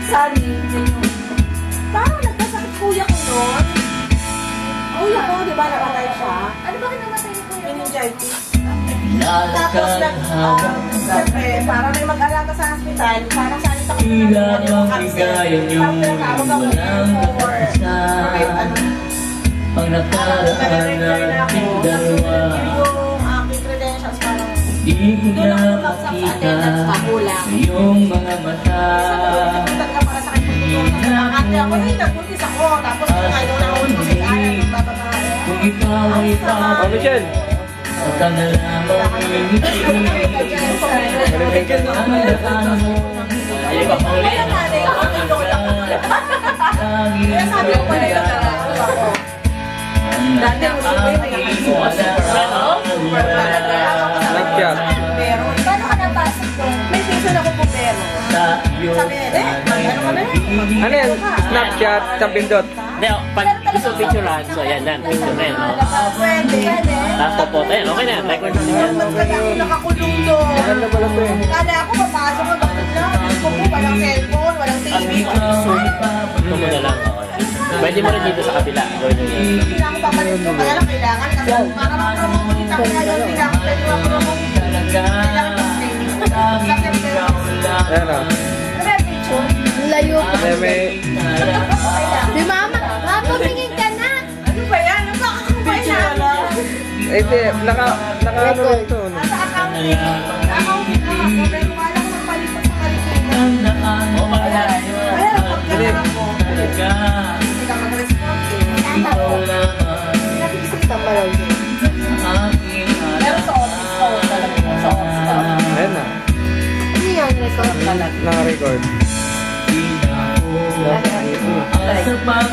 Sunny. Parang nagkasakit kuya ko noon. Kuya ko, di ba namatay siya? Ano ba namatay ni kuya? Meningitis. Tapos siyempre, para may mag-alaga sa hospital, parang saan ito Ilang bigayan yung walang isa. Ang nakaraan nating dalawa. Yung aking credentials parang Di ko na makita yung mga mata. talaga para sa akin ate ako rin, nabuntis ako. Tapos ngayon na ako ko sa kaya nagbababae. Kung ikaw ay Oh, Michelle. Huwag ka na lamang ngingiti. Ang nakaraan mo ay papuli. Kaya sabi ko pala yung nalaro ako. Dati ako Nag-chat. pero paano ka napasok doon? May season ako po pero. Sabi niya, ano ka na yun? Ano yan? Snapchat sa Pindot. Hindi, pag gusto picturean, so yan, picture na yun, no? Pwede. Tapos popote, yan, okay na, record na yan. Mas kaya ako nakakulong doon. Maganda pala to eh. Kala ako papasok ko doon lang. Diyos ko po, walang cellphone, walang TV. Ito mo na lang, okay. Pwede mo rin dito sa kabila, gawin nyo yan. Hindi na ako babalik doon. Kaya lang kailangan kasi para mag-promote kita ko ngayon. Hindi na ako pwede mag-promote. Kailangan Ayan o. Layo pa. May Si mama, tumingin ka na. ano ba yan? Ano ba ako ba yan? eh, di, naka ano lang to. No? Nasa accounting. Accounting na ako. Pero wala ko magpalipat sa Pilipinas. O, pakala nyo. Kaya lang pagkala ako. Hindi ka mag-respond eh. Pinag-iisita pa lang yun. Pero sa office ko, talaga sa office ko. Ayan na. Ano yan, record? Naka-record. Asa pag